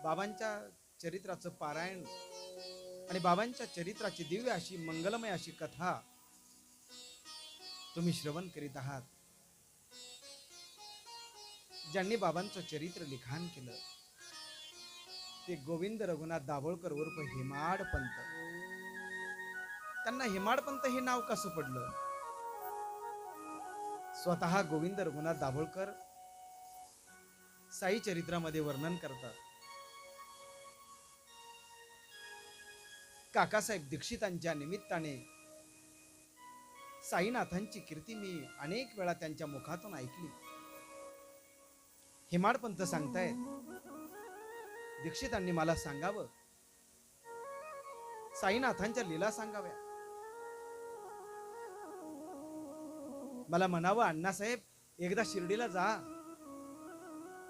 बाबांच्या चरित्राचं पारायण आणि बाबांच्या चरित्राची दिव्य अशी मंगलमय अशी कथा तुम्ही श्रवण करीत आहात. ज्यांनी बाबांचं चरित्र लिखाण केलं ते गोविंद रघुनाथ दाभोळकर उर्फ हेमाड पंत. त्यांना हेमाड पंत हे नाव कसं पडलं? स्वतः गोविंद रघुनाथ दाभोळकर साई चरित्रामध्ये वर्णन करतात. काकासाहेब दीक्षितांच्या निमित्ताने साईनाथांची कीर्ती मी अनेक वेळा त्यांच्या मुखातून ऐकली. हेमाडपंत सांगतायत, दीक्षितांनी मला सांगावं, साईनाथांच्या लीला सांगाव्या. मला म्हणावं, अण्णासाहेब एकदा शिर्डीला जा.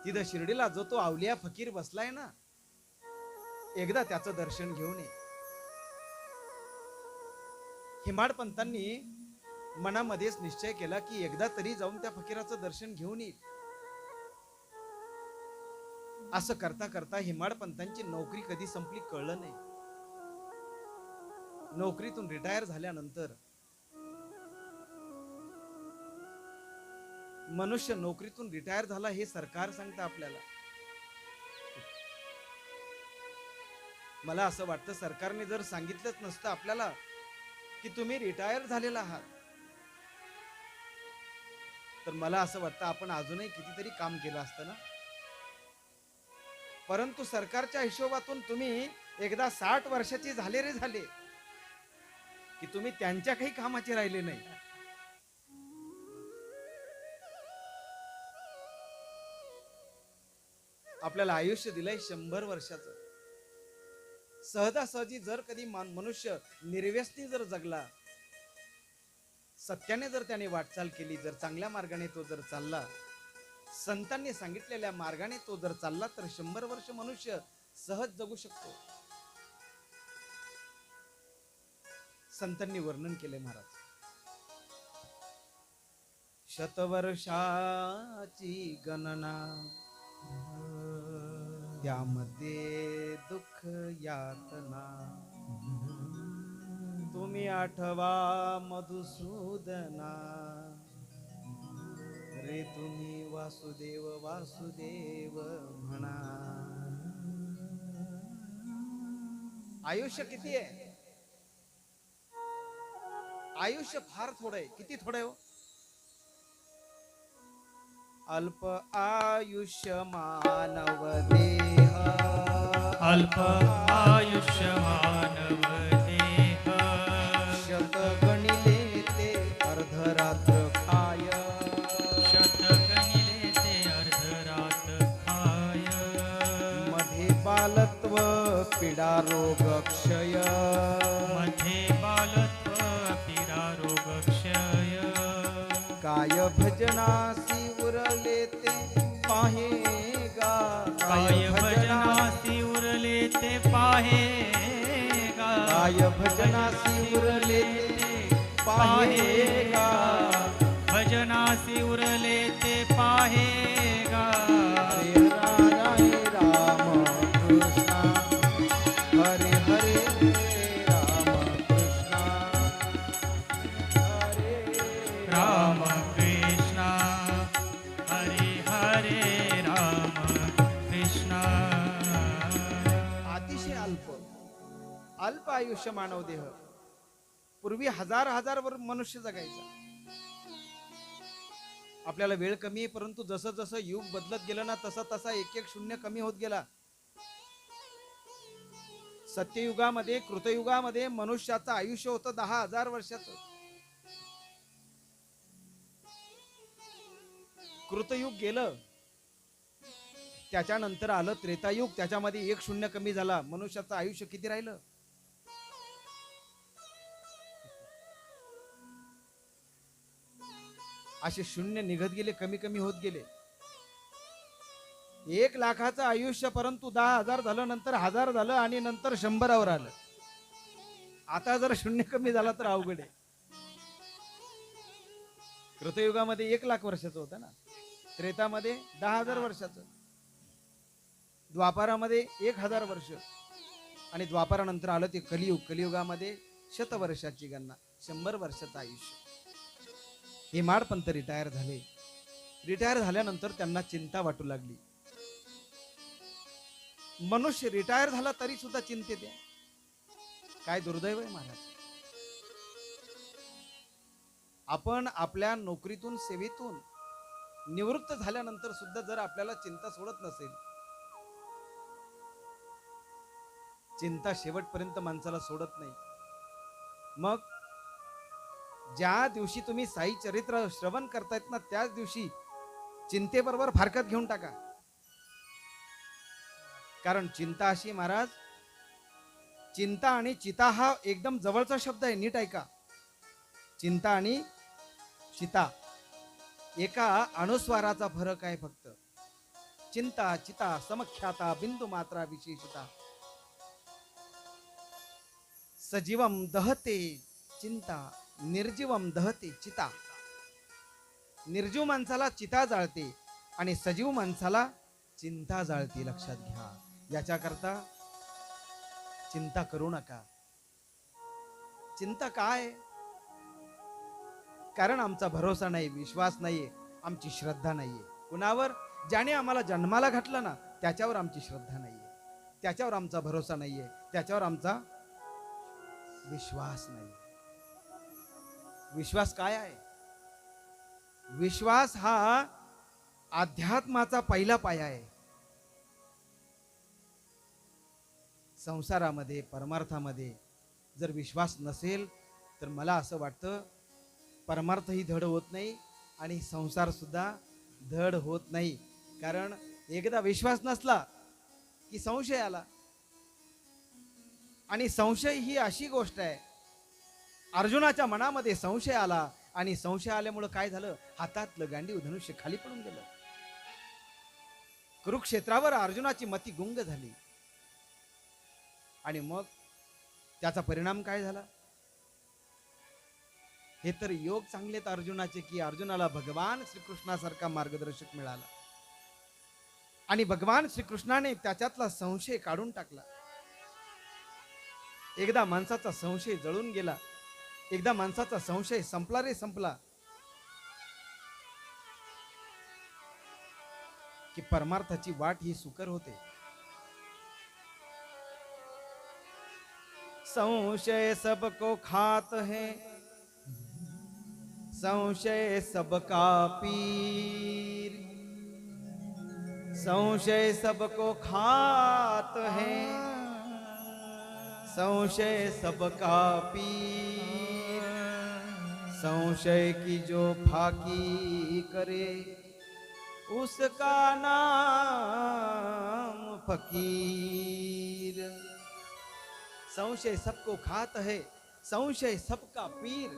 तिथं शिर्डीला जो तो अवलिया फकीर बसलाय ना, एकदा त्याचं दर्शन घेऊन ये. हेमाडपंतांनी मनामध्येच निश्चय केला की एकदा तरी जाऊन त्या फकीराचं दर्शन घेऊन येईल. असं करता करता हेमाडपंतांची नोकरी कधी संपली कळलं नाही. नोकरीतून रिटायर झाल्यानंतर मनुष्य नोकरीतून रिटायर झाला हे सरकार सांगतं आपल्याला. मला असं वाटतं सरकारने जर सांगितलंच नसतं आपल्याला की तुम्ही रिटायर झालेला आहात, तर मला असं वाटतं आपण अजूनही कितीतरी काम केलं असतं ना. परंतु सरकारच्या हिशोबातून तुम्ही एकदा 60 वर्षाची झाले रे झाले की तुम्ही त्यांच्या काही कामाचे राहिले नाही. आपल्याला आयुष्य दिलंय 100 वर्षाचं. सहजासहजी जर कधी मनुष्य निर्व्यसनी जर जगला, सत्याने जर त्याने वाटचाल केली, जर चांगल्या मार्गाने तो जर चालला, संतांनी सांगितलेल्या मार्गाने तो जर चालला, तर 100 वर्ष मनुष्य सहज जगू शकतो. संतांनी वर्णन केले महाराज, शतवर्षाची गणना त्यामध्ये दुःख यातना, तुम्ही आठवा मधुसूदना, रे तुम्ही वासुदेव वासुदेव म्हणा. आयुष्य किती आहे? आयुष्य फार थोडं आहे. किती थोडं आहे हो? अल्प आयुष्य मानव देह, अल्प आयुष्य मानव देह, शत गणिले ते अर्धरात्र खाय, शत गणिले ते अर्धरात्र खाय, मध्ये बालत्व पीडा रोग क्षय, मध्ये बालत्व पीडा रोग क्षय, काय भजनासी उरले ते पाहे गा, काय भजनासी उरले ते पाहे गा, काय भजनासी उरले ते पाहे गा, भजनासी उरले ते पाहे गा. हरे राम कृष्ण, हरे हरे राम कृष्ण, हरे राम कृष्ण, हरे हरे राम कृष्ण. अतिशय अल्प आयुष्य मानव देह. पूर्वी हजार वर मनुष्य जगायचा. आपल्याला वेळ कमी आहे, परंतु जसं जसं युग बदलत गेलं ना, तसा तसा एक एक शून्य कमी होत गेला. सत्ययुगामध्ये, कृतयुगामध्ये मनुष्याचं आयुष्य होतं 10,000 वर्षाचं. कृतयुग गेलं, त्याच्यानंतर आलं त्रेतायुग. त्याच्यामध्ये एक शून्य कमी झाला. मनुष्याचं आयुष्य किती राहिलं? असे शून्य निघत गेले, कमी कमी होत गेले. 1,00,000चं आयुष्य, परंतु 10,000 झालं, नंतर 1000 झालं आणि नंतर 100वर आलं. आता जर शून्य कमी झाला तर अवघड आहे. कृतयुगामध्ये 1,00,000 वर्षाचं होतं ना, त्रेतामध्ये 10,000 वर्षाचं. द्वापारामध्ये 1000 वर्ष आणि द्वापारानंतर आलं ते कलियुग. कलियुगामध्ये शतवर्षाची गणना, 100 वर्षाचं आयुष्य. हेमाडपंत रिटायर झाले. रिटायर झाल्यानंतर त्यांना चिंता वाटू लागली. मनुष्य रिटायर झाला तरी सुद्धा चिंतेत आहे. काय दुर्दैव आहे महाराज. आपण आपल्या नोकरीतून सेवेतून निवृत्त झाल्यानंतर सुद्धा जर आपल्याला चिंता सोडत नसेल, चिंता शेवटपर्यंत माणसाला सोडत नाही. मग ज्या दिवशी तुम्ही साई चरित्र श्रवण करतायत ना, त्याच दिवशी चिंतेबरोबर फारकत घेऊन टाका. कारण चिंता अशी महाराज, चिंता आणि चिता हा एकदम जवळचा शब्द आहे. नीट ऐका. चिंता आणि चिता एका अनुस्वाराचा फरक आहे फक्त. चिंता चिता समख्याता बिंदू मात्रा विशेषता. सजीवम दहते चिंता, निर्जीवम दहते चिता. निर्जीव माणसाला चिता जाळते आणि सजीव माणसाला चिंता जाळते. लक्षात घ्या. याच्याकरता चिंता करू नका. चिंता काय? कारण आमचा भरोसा नाही, विश्वास नाहीये, आमची श्रद्धा नाहीये. कुणावर? ज्याने आम्हाला जन्माला घातलं ना, त्याच्यावर आमची श्रद्धा नाहीये, त्याच्यावर आमचा भरोसा नाहीये, त्याच्यावर आमचा विश्वास नाही. विश्वास काय आहे? विश्वास हा अध्यात्माचा पहिला पाया आहे. संसारामध्ये, परमार्थामध्ये जर विश्वास नसेल तर मला असं वाटतं परमार्थही धड होत नाही आणि संसार सुद्धा धड होत नाही. कारण एकदा विश्वास नसला की संशय आला. आणि संशय ही अशी गोष्ट आहे, अर्जुनाच्या मनामध्ये संशय आला आणि संशय आल्यामुळे काय झालं? हातातलं गांडीव धनुष्य खाली पडून गेलं. कुरुक्षेत्रावर अर्जुनाची मती गुंग झाली. आणि मग त्याचा परिणाम काय झाला? हे तर योग चांगलेत अर्जुनाचे की अर्जुनाला भगवान श्रीकृष्णासारखा मार्गदर्शक मिळाला आणि भगवान श्रीकृष्णाने त्याच्यातला संशय काढून टाकला. एकदा माणसाचा संशय जळून गेला, एकदा माणसाचा संशय संपला रे संपला की परमार्थाची वाट ही सुकर होते. संशय सबको खात है, संशय सबका पीर. संशय सबको खात है, संशय सबका पीर. संशय की जो फाकी करे उसका नाम फकीर. संशय सबको खात है, संशय सबका पीर.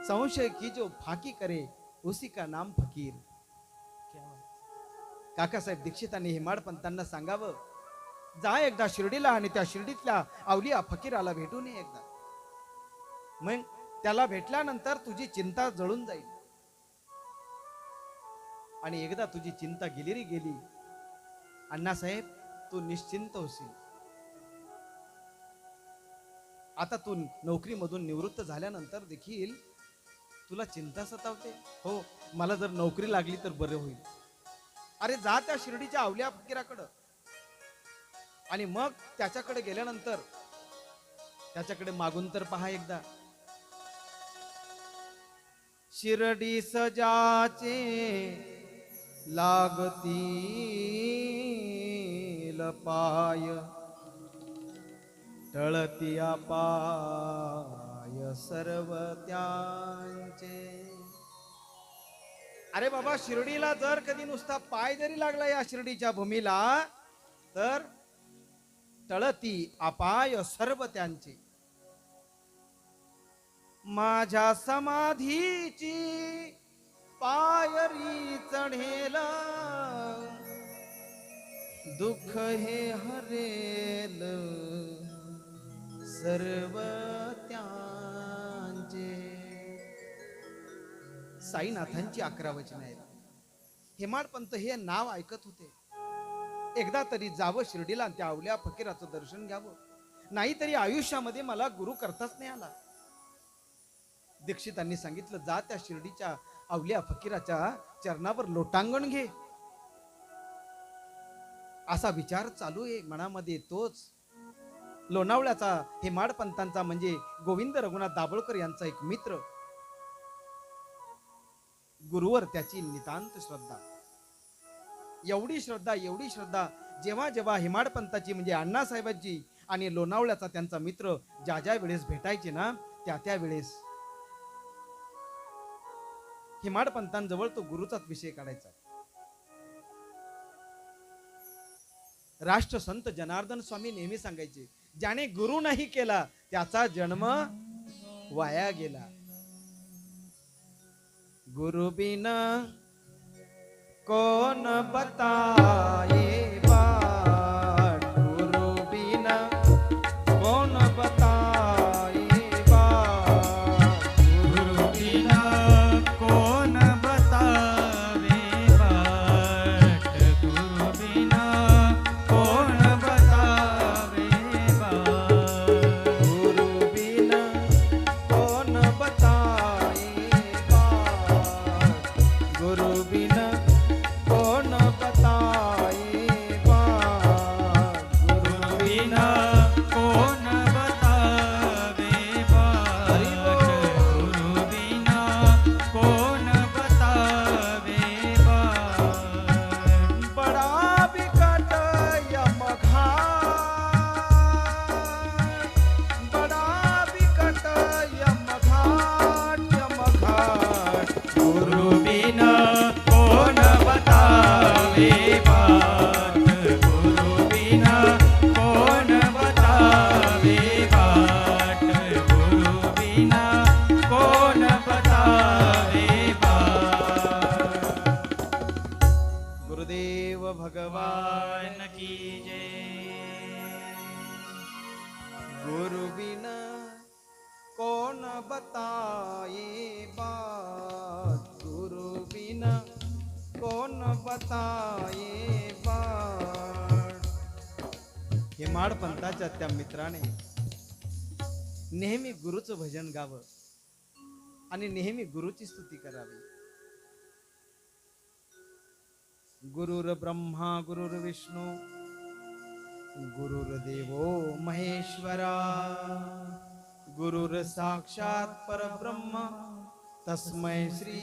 संशय की जो फाकी करे उसी का नाम फकीर. काकासाहेब दीक्षितांनी हेमाडपंतांना सांगावं, जा एकदा शिर्डीला आणि त्या शिर्डीतल्या अवलिया फकीराला भेटून ये एकदा. मग त्याला भेटल्यानंतर तुझी चिंता जळून जाईल आणि एकदा तुझी चिंता गेली रे गेली अण्णासाहेब, तू निश्चिंत होशील. आता तू नोकरीमधून निवृत्त झाल्यानंतर देखील तुला चिंता सतावते. हो, मला जर नोकरी लागली तर बरं होईल. अरे जा त्या शिर्डीच्या अवलिया फकीराकडं आणि मग त्याच्याकडे गेल्यानंतर त्याच्याकडे मागून तर पहा एकदा. शिर्डी सजाचे लागतील पाय, टळती पाय सर्व त्यांचे. अरे बाबा, शिर्डीला जर कधी नुसता पाय जरी लागला या शिर्डीच्या भूमीला तर टळती अपाय सर्व त्यांचे. माझ्या समाधीची पायरी चढेल, दुःख हे हरेल सर्व त्यांचे. साईनाथांची 11 वचन आहेत. हेमाडपंत हे नाव ऐकत होते. एकदा तरी जावं शिर्डीला आणि त्या अवल्या फकीराचं दर्शन घ्यावं, नाहीतरी आयुष्यामध्ये मला गुरु करताच नाही आला. दीक्षितांनी सांगितलं, जा त्या शिर्डीच्या अवल्या फकीराच्या चरणावर लोटांगण घे. असा विचार चालू आहे मनामध्ये. तोच लोणावळ्याचा हेमाडपंतांचा म्हणजे गोविंद रघुनाथ दाभोळकर यांचा एक मित्र, गुरुवर त्याची नितांत श्रद्धा, एवढी श्रद्धा, जेव्हा जेव्हा हेमाडपंताची म्हणजे अण्णासाहेबांची आणि लोणावळ्याचा त्यांचा मित्र ज्या ज्या वेळेस भेटायचे ना, त्या वेळेस हेमाडपंतांजवळ तो गुरुचाच विषय काढायचा. राष्ट्रसंत जनार्दन स्वामी नेहमी सांगायचे, ज्याने गुरु नाही केला त्याचा जन्म वाया गेला. गुरु बिन कौन बताए बात, गुरु बिन कौन बताए बात, गुरु बिना कौन बतावे बाट, गुरु बिना कौन बतावे बाट, गुरु बिन कौन बताए बात, गुरु बिन कौन बताए बात, गुरु बिना कौन बतावे बाट, गुरु बिना कौन बतावे बाट, बड़ा विकट यमघाट, बड़ा विकट यमघाट, यमघाट, गुरु बिना कौन बतावे बाट, गुरु बिना कौन बतावे बाट, गुरु बिना कौन बतावे बाट. गुरुदेव भगवान भगवान की जय. गुरु बिना कौन बताए बात, गुरु बिना कौन बताए बात. हेमाडपंताच्या त्या मित्राने नेहमी गुरुचं भजन गावं आणि नेहमी गुरुची स्तुती करावी. गुरुर ब्रह्मा गुरुर्विष्णू गुरुर्देवो महेश्वरा, गुरुर साक्षात परब्रह्म तस्मै श्री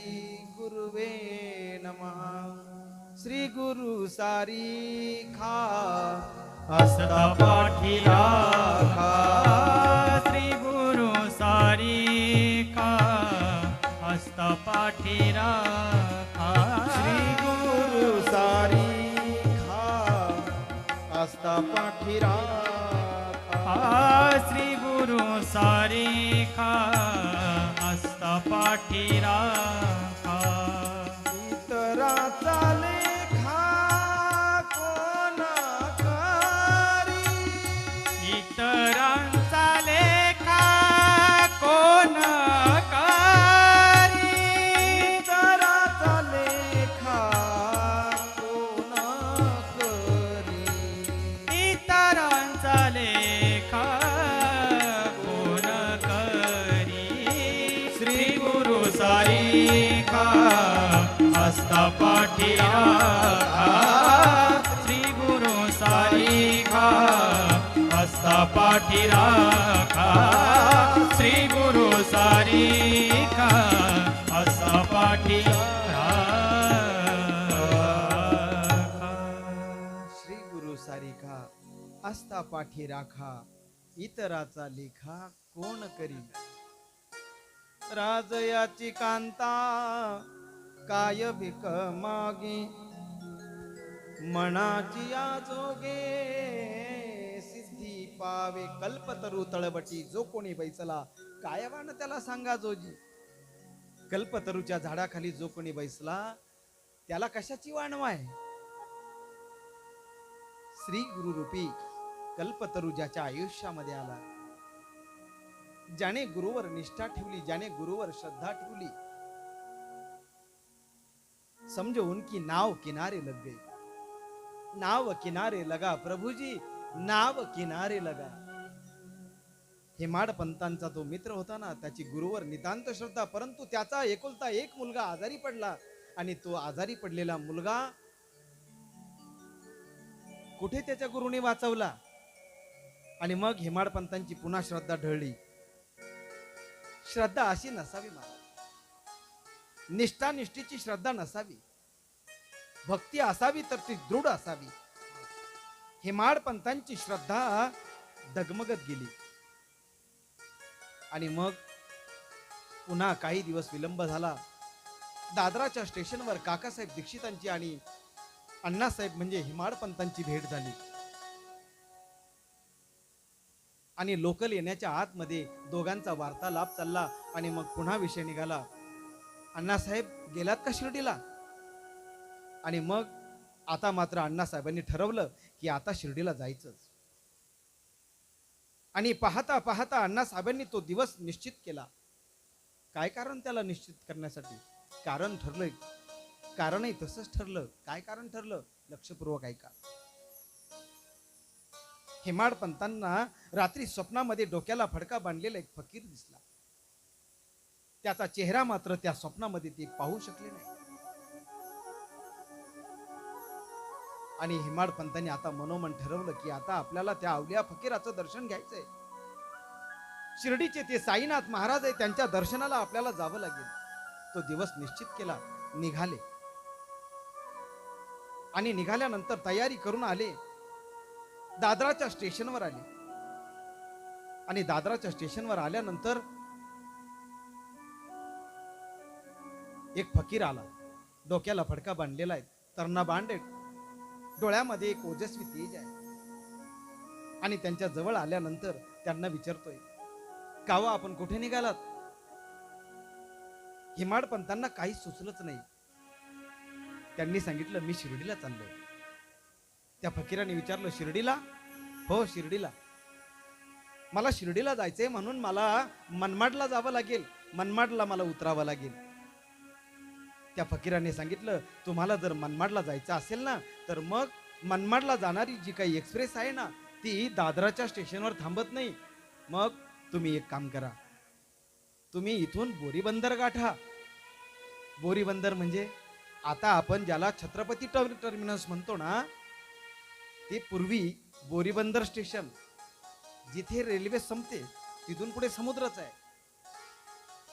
गुरुवे नमः. श्री गुरु सारी खा हस्ता पाठी राखा, श्री गुरु सारी का हस्ता पाठी राखा, श्री गुरु सारी खा आस्था पाठी राखा. श्री गुरु सारी का हस्ता पाठी राखा. इतराचा लेखा कोण करी, इतरांचा लेखा कोण करी, इतराचा लेखा कोण करी, इतरांचा लेखा कोण करी. श्री गुरु सारी का हस्ता पाठी राखा, श्री गुरु सारी का हस्ता पाठी राखा, श्री गुरु सारी का हस्ता पाठी राखा. श्री गुरु सारिका आस्था पाठी राखा, इतराचा लेखा कोण करी. राजयाची कांता काय भिक मागे, मनाची आजोगे सिद्धी पावे. कल्पतरू तळबटी जो कोणी बैसला, कायवान त्याला सांगा जोजी. कल्पतरूच्या झाडाखाली जो कोणी बैसला त्याला कशाची वाणवा आहे. श्री गुरु रूपी कल्पतरू ज्याच्या आयुष्यामध्ये आला, ज्याने गुरुवर निष्ठा ठेवली, ज्याने गुरुवर श्रद्धा ठेवली, समझो उनकी नाव किनारे लग गई. नाव किनारे लगा प्रभुजी, नाव किनारे लगा. हेमाड पंतांचा तो मित्र होता ना, त्याची गुरुवर नितांत श्रद्धा, परंतु त्याचा एकुलता एक मुलगा आजारी पडला आणि तो आजारी पडलेला मुलगा कुठे त्याच्या गुरुने वाचवला. आणि मग हेमाड पंतांची पुन्हा श्रद्धा ढळली. श्रद्धा अशी नसावी महाराज, निष्ठा निष्ठेची श्रद्धा नसावी, भक्ती असावी तर ती दृढ असावी. हेमाड पंतांची श्रद्धा डगमगत गेली. आणि मग पुन्हा काही दिवस विलंब झाला. दादराच्या स्टेशनवर काकासाहेब दीक्षितांची आणि अण्णासाहेब म्हणजे हेमाड पंतांची भेट झाली. आणि लोकल येण्याच्या आतमध्ये दोघांचा वार्तालाप चालला. आणि मग पुन्हा विषय निघाला, अण्णासाहेब गेलात का शिर्डीला? आणि मग आता मात्र अण्णासाहेबांनी ठरवलं की आता शिर्डीला जायचंच. आणि पाहता पाहता अण्णासाहेबांनी तो दिवस निश्चित केला. काय कारण त्याला निश्चित करण्यासाठी? कारण ठरलंय, कारणही तसंच ठरलं. काय कारण ठरलं? लक्षपूर्वक ऐका. हेमाड पंतांना रात्री स्वप्नामध्ये डोक्याला फडका बांधलेला एक फकीर दिसला. त्याचा चेहरा मात्र त्या स्वप्नामध्ये ते पाहू शकले नाही. आणि हेमाड पंतांनी आता मनोमन ठरवलं की आता आपल्याला त्या अवलिया फकीराचं दर्शन घ्यायचंय. शिर्डीचे ते साईनाथ महाराज आहे, त्यांच्या दर्शनाला आपल्याला जावं लागेल. तो दिवस निश्चित केला. निघाले. आणि निघाल्यानंतर तयारी करून आले. दादराच्या स्टेशनवर आले. आणि दादराच्या स्टेशनवर आल्यानंतर एक फकीर आला. डोक्याला फडका बांधलेला आहे, तरणा बांड आहे, डोळ्यामध्ये एक ओजस्वी तेज आहे. आणि त्यांच्या जवळ आल्यानंतर त्यांना विचारतोय, कावा आपण कुठे निघालात? हेमाड पंतांना काही सुचलंच नाही. त्यांनी सांगितलं, मी शिर्डीला चाललोय. त्या फकीराने विचारलं, शिर्डीला? हो, शिर्डीला. मला शिर्डीला जायचंय म्हणून मला मनमाडला जावं लागेल, मनमाडला मला उतरावं लागेल. त्या फकीराने सांगितलं, तुम्हाला जर मनमाडला जायचं असेल ना, तर मग मनमाडला जाणारी जी काही एक्सप्रेस आहे ना, ती दादराच्या स्टेशनवर थांबत नाही. मग तुम्ही एक काम करा, तुम्ही इथून बोरीबंदर गाठा. बोरीबंदर म्हणजे आता आपण ज्याला छत्रपती टर्मिनस म्हणतो ना, ते पूर्वी बोरीबंदर स्टेशन, जिथे रेल्वे संपते तिथून पुढे समुद्रच आहे.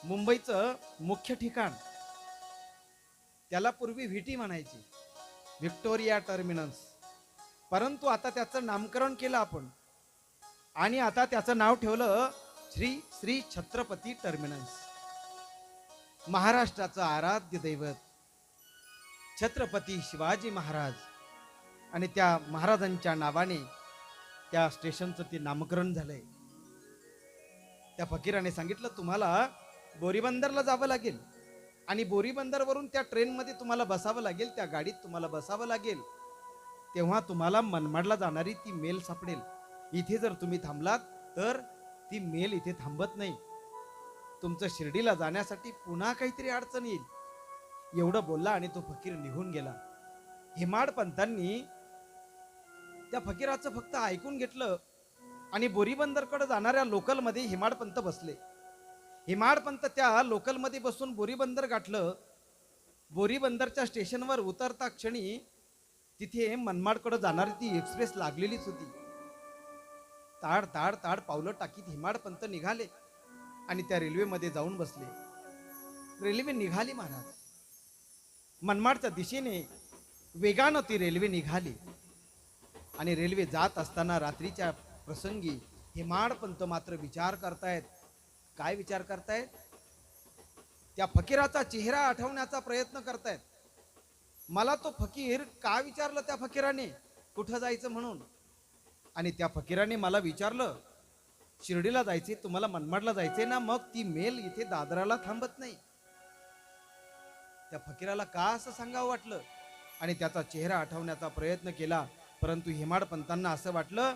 मुंबईचं मुख्य ठिकाण, त्याला पूर्वी व्हीटी म्हणायची, व्हिक्टोरिया टर्मिनस. परंतु आता त्याचं नामकरण केलं आपण आणि आता त्याचं नाव ठेवलं श्री श्री छत्रपती टर्मिनस. महाराष्ट्राचं आराध्य दैवत छत्रपती शिवाजी महाराज, आणि त्या महाराजांच्या नावाने त्या स्टेशनचं ते नामकरण झालंय. त्या फकीराने सांगितलं, तुम्हाला बोरीबंदरला जावं लागेल आणि बोरीबंदरवरून त्या ट्रेनमध्ये तुम्हाला बसावं लागेल, त्या गाडीत तुम्हाला बसावं लागेल. तेव्हा तुम्हाला मनमाडला जाणारी ती मेल सापडेल. इथे जर तुम्ही थांबलात तर ती मेल इथे थांबत नाही. तुमचं शिर्डीला जाण्यासाठी पुन्हा काहीतरी अडचण येईल. एवढं बोलला आणि तो फकीर निघून गेला. हेमाड पंतांनी त्या फकीराचं फक्त ऐकून घेतलं आणि बोरीबंदरकडे जाणाऱ्या लोकलमध्ये हेमाड पंत बसले. हेमाड पंत त्या लोकलमध्ये बसून बोरीबंदर गाठलं. बोरीबंदरच्या स्टेशनवर उतरता क्षणी तिथे मनमाडकडे जाणारी ती एक्सप्रेस लागलेलीच होती. ताड ताड ताड पावलं टाकीत हेमाड पंत निघाले आणि त्या रेल्वेमध्ये जाऊन बसले. रेल्वे निघाली महाराज. मनमाडच्या दिशेने वेगानं ती रेल्वे निघाली. आणि रेल्वे जात असताना रात्रीच्या प्रसंगी हेमाड पंत मात्र विचार करतायत. काय विचार करतायत? त्या फकीराचा चेहरा आठवण्याचा प्रयत्न करतायत. मला तो फकीर का विचारलं त्या फकीराने कुठं जायचं म्हणून, आणि त्या फकीराने मला विचारलं, शिर्डीला जायचे, तुम्हाला मनमाडला जायचे ना, मग ती मेल इथे दादराला थांबत नाही. त्या फकीराला का असं सांगावं वाटलं आणि त्याचा चेहरा आठवण्याचा प्रयत्न केला. परंतु हेमाड पंतांना असं वाटलं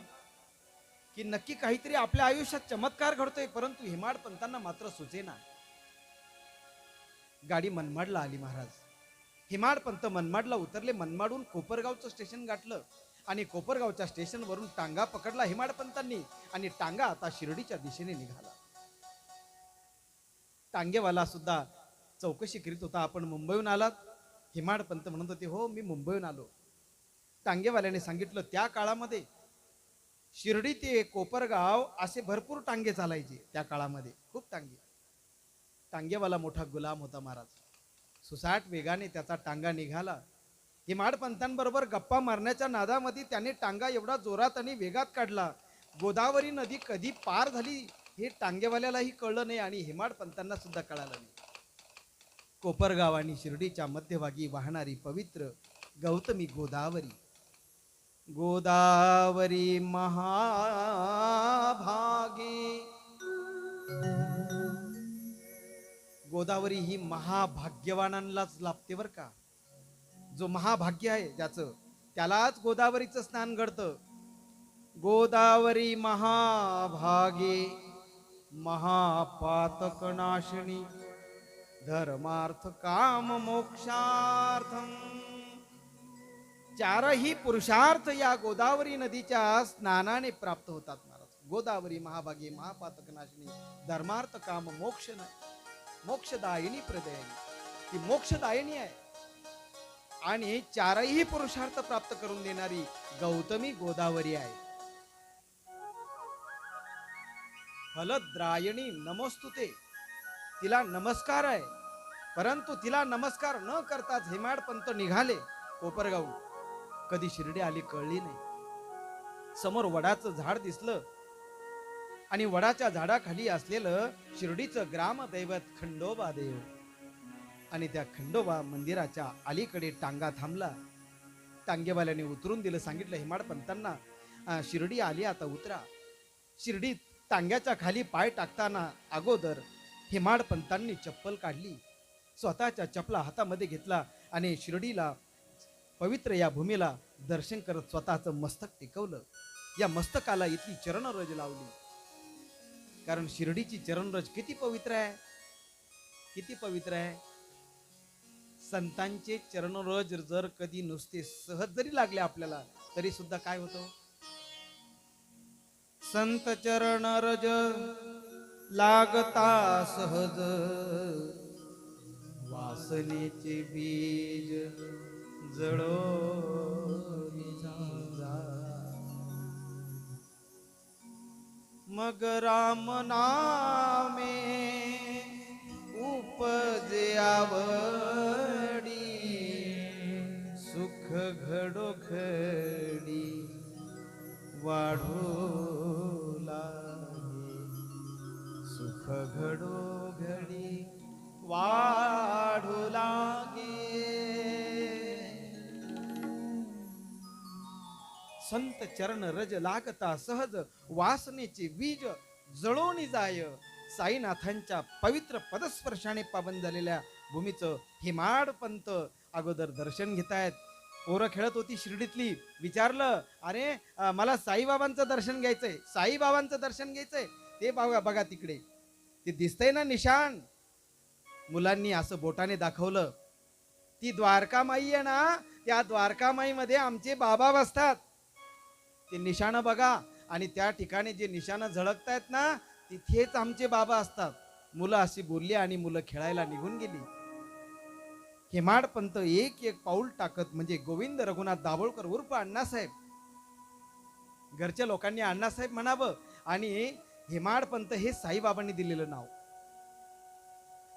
की नक्की काहीतरी आपल्या आयुष्यात चमत्कार घडतोय, परंतु हेमाड पंतांना मात्र सुचेना. गाडी मनमाडला आली महाराज. हेमाड पंत मनमाडला उतरले. मनमाडून कोपरगावचं स्टेशन गाठलं. आणि कोपरगावच्या स्टेशनवरून टांगा पकडला हेमाडपंतांनी आणि टांगा आता शिर्डीच्या दिशेने निघाला. टांगेवाला सुद्धा चौकशी करीत होता, आपण मुंबईहून आलात? हेमाडपंत म्हणत होते, हो मी मुंबईहून आलो. टांगेवाल्याने सांगितलं, त्या काळामध्ये शिर्डी ते कोपरगाव असे भरपूर टांगे चालायचे. त्या काळामध्ये खूप टांगे. टांगेवाला मोठा गुलाम होता महाराज. सुसाट वेगाने त्याचा टांगा निघाला. हेमाडपंतांबरोबर गप्पा मारण्याच्या नादामध्ये त्याने टांगा एवढा जोरात आणि वेगात काढला, गोदावरी नदी कधी पार झाली हे टांगेवाल्यालाही कळलं नाही आणि हेमाडपंतांना सुद्धा कळालं नाही. कोपरगाव आणि शिर्डीच्या मध्यभागी वाहणारी पवित्र गौतमी गोदावरी, गोदावरी महाभागी. गोदावरी ही महाभाग्यवानांनाच लाभते बर का. जो महाभाग्य आहे ज्याचं, त्यालाच गोदावरीचं स्नान घडतं. गोदावरी महाभागे महापातकनाशिनी धर्मार्थ काम मोक्षार्थम. चारही पुरुषार्थ या गोदावरी नदीच्या स्नानाने प्राप्त होतात महाराज. गोदावरी महाभागे महापातकनाशिनी धर्मार्थ काम मोक्ष मोक्षदायिनी प्रदयिनी. ती मोक्षदायिनी आहे आणि चारही पुरुषार्थ प्राप्त करून देणारी गौतमी गोदावरी आहे. फलद्रायणी नमोस्तुते, तिला नमस्कार आहे. परंतु तिला नमस्कार न करताच हेमाडपंत निघाले कोपरगाव. कधी शिर्डी आली कळली नाही. समोर वडाचं झाड दिसलं आणि वडाच्या झाडाखाली असलेलं शिर्डीचं ग्रामदैवत खंडोबा देव आणि त्या खंडोबा मंदिराच्या अलीकडे टांगा थांबला. टांगेवाल्याने उतरून दिलं. सांगितलं हेमाडपंतांना, शिर्डी आली आता उतरा. शिर्डीत टांग्याच्या खाली पाय टाकताना अगोदर हेमाडपंतांनी चप्पल काढली, स्वतःच्या चपला हातामध्ये घेतला आणि शिर्डीला, पवित्र या भूमीला दर्शन करत स्वतःचं मस्तक टेकवलं. या मस्तकाला इथली चरणरज लावली. कारण शिर्डीची चरणरज किती पवित्र आहे, किती पवित्र आहे. संतांचे चरणरज जर कधी नुसते सहज जरी लागले आपल्याला तरी सुद्धा काय होतं, संत चरणरज लागता सहज वासनेचे बीज जळो मग राम नामे उपजे आवडी सुख घडो घडी वाढू लागे सुख घडो घडी वाढू लागे. संत चरण रज लागता सहज वासनेचे बीज जळोनी जाय. साईनाथांच्या पवित्र पदस्पर्शाने पावन झालेल्या भूमीचं हेमाडपंत अगोदर दर्शन घेतायत. पोरं खेळत होती शिर्डीतली. विचारलं, अरे मला साईबाबांचं दर्शन घ्यायचंय, साईबाबांचं दर्शन घ्यायचंय. ते बघा बघा तिकडे ते दिसतंय ना निशाण. मुलांनी असं बोटाने दाखवलं. ती द्वारकामाई आहे ना, त्या द्वारकामाईमध्ये आमचे बाबा बसतात. ते निशाणं बघा आणि त्या ठिकाणी जे निशाणं झळकतायत ना, तिथेच आमचे बाबा असतात. मुलं अशी बोलली आणि मुलं खेळायला निघून गेली. हेमाडपंत एक एक पाऊल टाकत म्हणजे गोविंद रघुनाथ दाभोळकर उर्फ अण्णासाहेब. घरच्या लोकांनी अण्णासाहेब म्हणावं आणि हेमाडपंत हे साईबाबांनी दिलेलं नाव.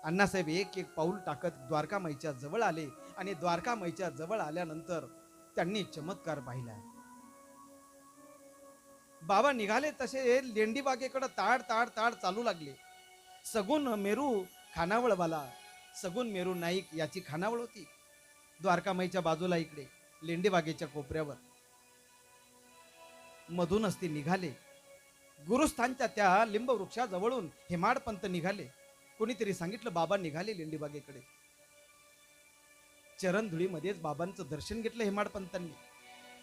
अण्णासाहेब एक एक पाऊल टाकत द्वारकामाईच्या जवळ आले आणि द्वारकामाईच्या जवळ आल्यानंतर त्यांनी चमत्कार पाहिला. बाबा निघाले तसे लेंडी बागेकडे ताड ताड ताड चालू लागले. सगुन मेरू खानावळवाला, सगुन मेरू नाईक याची खानावळ होती द्वारकामाईच्या बाजूला इकडे लेंडी बागेच्या कोपऱ्यावर. मधूनच ते निघाले. गुरुस्थानच्या त्या लिंब वृक्षाजवळून हेमाडपंत निघाले. कोणीतरी सांगितलं बाबा निघाले लेंडी बागेकडे. चरणधुळीमध्येच बाबांचं दर्शन घेतलं हेमाडपंतांनी.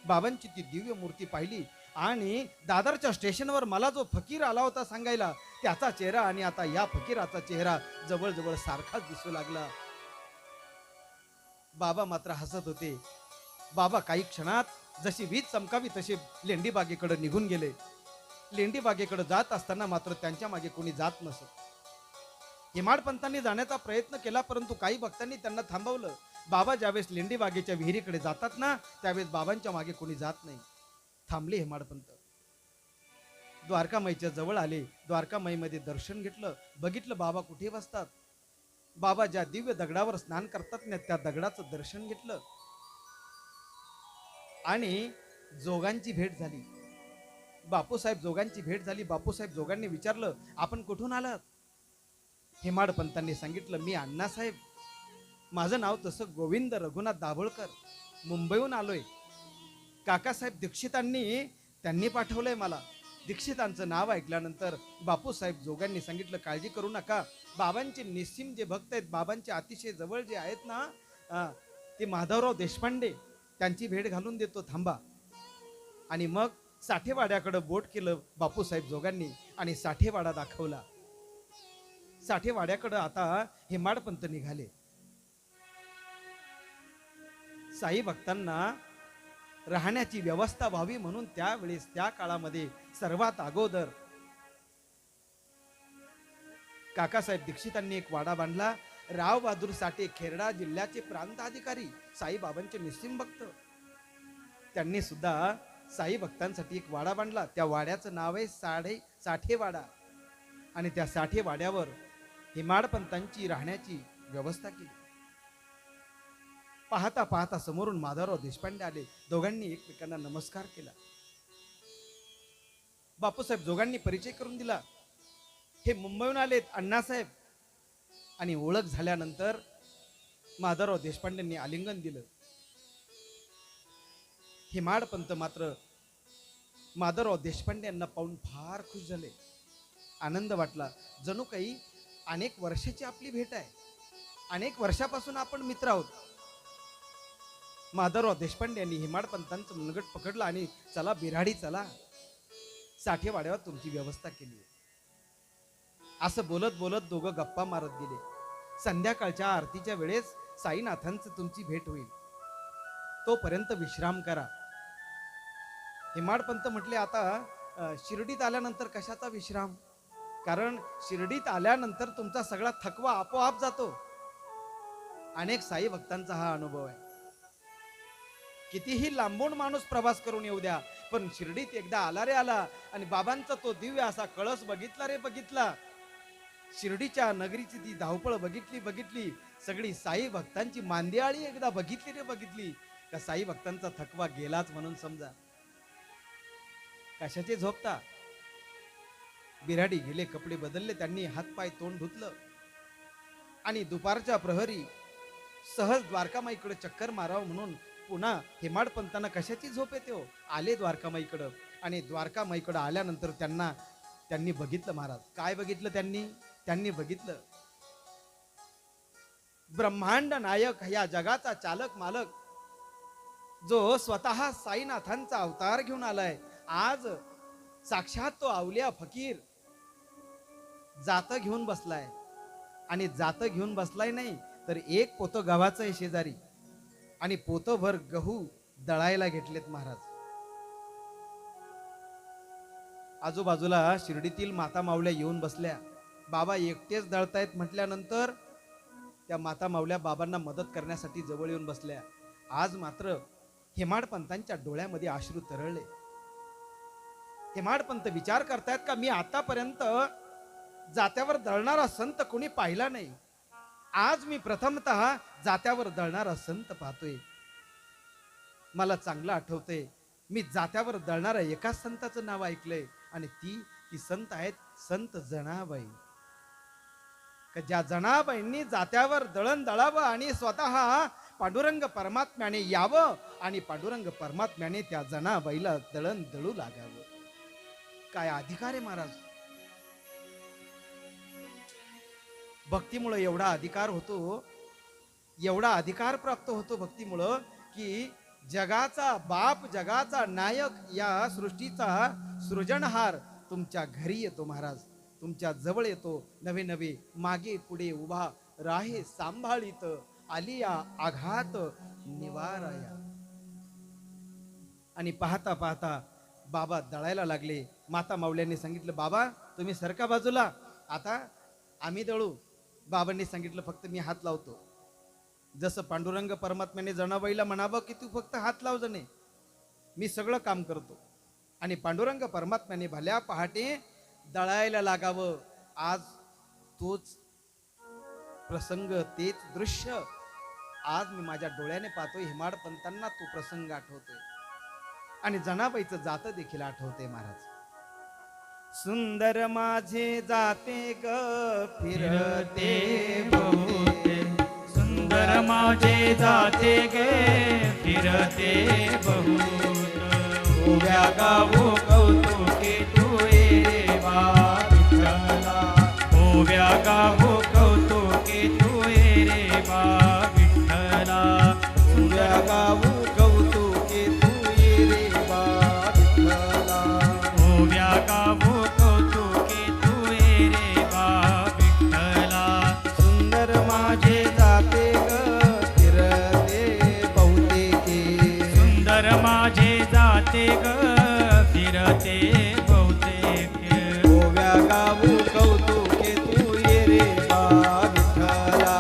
बाबांची ती दिव्य मूर्ती पाहिली आणि दादरच्या स्टेशनवर मला जो फकीर आला होता सांगायला, त्याचा चेहरा आणि आता या फकीराचा चेहरा जवळजवळ सारखाच दिसू लागला. बाबा मात्र हसत होते. बाबा काही क्षणात जशी वीज चमकावी तसे लेंडी बागेकडे निघून गेले. लेंडी बागेकडे जात असताना मात्र त्यांच्या मागे कोणी जात नसत. हेमाडपंतांनी जाण्याचा प्रयत्न केला, परंतु काही भक्तांनी त्यांना थांबवलं. बाबा ज्यावेळेस लेंडी बागेच्या विहिरीकडे जातात ना, त्यावेळेस बाबांच्या मागे कोणी जात नाही. थांबले हेमाडपंत. द्वारकामाईच्या जवळ आले. द्वारकामाईमध्ये दर्शन घेतलं. बघितलं बाबा कुठे बसतात. बाबा ज्या दिव्य दगडावर स्नान करतात ना, त्या दगडाचं दर्शन घेतलं आणि जोगांची भेट झाली. बापूसाहेब जोगांची भेट झाली. बापूसाहेब जोगांनी विचारलं, आपण कुठून आलात? हेमाडपंतांनी सांगितलं, मी अण्णासाहेब, माझं नाव तसं गोविंद रघुनाथ दाभोळकर, मुंबईहून आलोय. काकासाहेब दीक्षितांनी त्यांनी पाठवलंय मला. दीक्षितांचं नाव ऐकल्यानंतर बापूसाहेब जोगांनी सांगितलं, काळजी करू नका. बाबांचे निस्सीम जे भक्त आहेत, बाबांचे अतिशय जवळ जे आहेत ना, ते माधवराव देशपांडे, त्यांची भेट घालून देतो, थांबा. आणि मग साठेवाड्याकडे बोट केलं बापूसाहेब जोगांनी आणि साठेवाडा दाखवला. साठेवाड्याकडे आता हेमाडपंत निघाले. साई भक्तांना राहण्याची व्यवस्था व्हावी म्हणून त्यावेळेस त्या काळामध्ये सर्वात अगोदर काकासाहेब दीक्षितांनी एक वाडा बांधला. राव बहादूर साठे, खेरडा जिल्ह्याचे प्रांत अधिकारी, साईबाबांचे निस्सीम भक्त, त्यांनी सुद्धा साई भक्तांसाठी एक वाडा बांधला. त्या वाड्याचं नाव आहे साठेवाडा. आणि त्या साठेवाड्यावर हेमाडपंतांची राहण्याची व्यवस्था केली. पाहता पाहता समोरून माधवराव देशपांडे आले. दोघांनी एकमेकांना नमस्कार केला. बापूसाहेब जोगांनी परिचय करून दिला, हे मुंबईहून आलेत अण्णासाहेब. आणि ओळख झाल्यानंतर माधवराव देशपांडेंनी आलिंगन दिलं. हेमाडपंत मात्र माधवराव देशपांडे यांना पाहून फार खुश झाले. आनंद वाटला. जणू काही अनेक वर्षाची आपली भेट आहे, अनेक वर्षापासून आपण मित्र आहोत. माधवराव देशपांडे यांनी हेमाडपंतांचं मनगट पकडलं आणि चला बिराडी, चला साठेवाड्यावर तुमची व्यवस्था केली. असं बोलत बोलत दोघं गप्पा मारत गेले. संध्याकाळच्या आरतीच्या वेळेस साईनाथांचं तुमची भेट होईल, तोपर्यंत विश्राम करा. हेमाडपंत म्हटले, आता शिर्डीत आल्यानंतर कशाचा विश्राम? कारण शिर्डीत आल्यानंतर तुमचा सगळा थकवा आपोआप जातो. अनेक साई भक्तांचा हा अनुभव आहे. कितीही लांबून माणूस प्रवास करून येऊ द्या, पण शिर्डीत एकदा आला रे आला आणि बाबांचा तो दिव्य असा कळस बघितला रे बघितला, शिर्डीच्या नगरीची ती धावपळ बघितली, सगळी साई भक्तांची मांदियाळी एकदा बघितली रे बघितली, का साई भक्तांचा थकवा गेलाच म्हणून समजा. कशाचे झोपता? बिराडी गेले, कपडे बदलले, त्यांनी हातपाय तोंड धुतलं आणि दुपारच्या प्रहरी सहज द्वारकामाईकडे चक्कर मारावं म्हणून पुन्हा हेमाडपंतांना कशाची झोप येते हो, आले द्वारकामाईकडं. आणि द्वारकामाईकडं आल्यानंतर त्यांनी बघितलं महाराज. काय बघितलं त्यांनी बघितलं ब्रह्मांड नायक, या जगाचा चालक मालक, जो स्वतः साईनाथांचा अवतार घेऊन आलाय. आज साक्षात तो अवलिया फकीर जातं घेऊन बसलाय. आणि जातं घेऊन बसलाय नाही तर एक पोतं गव्हाचं आहे शेजारी आणि पोतभर गहू दळायला घेतलेत महाराज. आजूबाजूला शिर्डीतील माता माऊल्या येऊन बसल्या. बाबा एकटेच दळतायत म्हटल्यानंतर त्या माता माऊल्या बाबांना मदत करण्यासाठी जवळ येऊन बसल्या. आज मात्र हेमाडपंतांच्या डोळ्यामध्ये अश्रू तरळले. हेमाडपंत विचार करतायत का मी आतापर्यंत जात्यावर दळणारा संत कोणी पाहिला नाही, आज मी प्रथमतः जात्यावर दळणारा संत पाहतोय. मला चांगलं आठवतंय, मी जात्यावर दळणाऱ्या एका संताचं नाव ऐकलंय आणि ती संत आहेत संत जनाबाई. ज्या जनाबाईंनी जात्यावर दळण दळावं आणि स्वतः पांडुरंग परमात्म्याने यावं आणि पांडुरंग परमात्म्याने त्या जनाबाईला दळण दळू लागावं. काय अधिकार आहे महाराज. भक्तीमुळे एवढा अधिकार होतो, एवढा अधिकार प्राप्त होतो भक्तीमुळं, की जगाचा बाप, जगाचा नायक, या सृष्टीचा सृजनहार तुमच्या घरी येतो महाराज, तुमच्या जवळ येतो. नवे नवे मागे पुढे उभा राहे सांभाळीत, आलिया आघात निवाराया. आणि पाहता पाहता बाबा दळायला लागले. माता माऊल्यांनी सांगितलं, बाबा तुम्ही सरका बाजूला, आता आम्ही दळू. बाबांनी सांगितलं, फक्त मी हात लावतो. जसं पांडुरंग परमात्म्याने जनाबाईला म्हणावं की तू फक्त हात लाव जणे, मी सगळं काम करतो. आणि पांडुरंग परमात्म्याने भल्या पहाटे दळायला लागावं. आज तोच प्रसंग, तेच दृश्य आज मी माझ्या डोळ्याने पाहतोय. हेमाडपंतांना तो प्रसंग आठवतोय आणि जनाबाईचं जातं देखील आठवते. महाराज, सुंदर माझे जाते ग फिरते बहुते सुंदर माझे जाते गे फिरते बहुत उभ्या गावो कौतुके तू रे बा विठ्ठला ओव्या गावो कौतुके तू रे बा विठ्ठला उभ्या गावो कौतुके तू रे बा विठ्ठला ओव्या गावो कौतुके तू रे बा विठ्ठला सुंदर माझे जाते ग फिरते बहुतेके सुंदर माझे जाते ग फिरते बहुतेक ओव्या गावो कौतुके तू रे बा विठ्ठला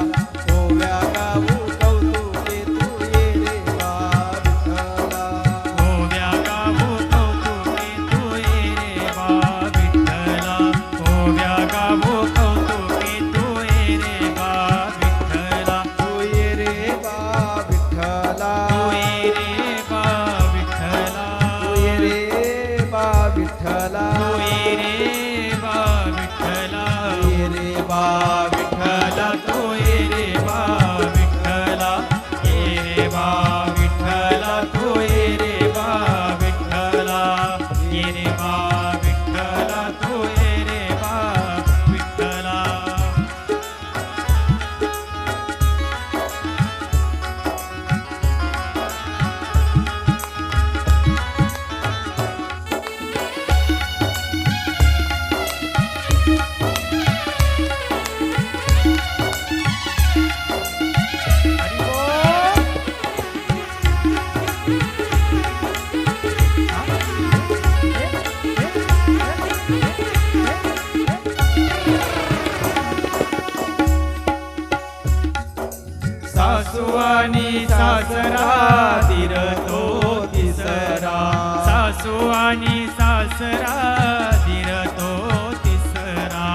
ओव्या गावो कौतुके तू रे बा विठ्ठला ओव्या गावो कौतुके तू रे बा विठ्ठला ओव्या गावो कौतुके तू रे बा विठ्ठला तू रे बा विठ्ठला तू रे बा विठ्ठला तू रे बा विठ्ठला तू रे बा विठ्ठला रे बा विठ्ठला तू रे बा विठ्ठला रे बा विठ्ठला तू रे बा विठ्ठला रे बा विठ्ठला तू रे बा विठ्ठला सासू आणि सासरा दिरतो तिसरा सासू आणि सासरा दिरतो तिसरा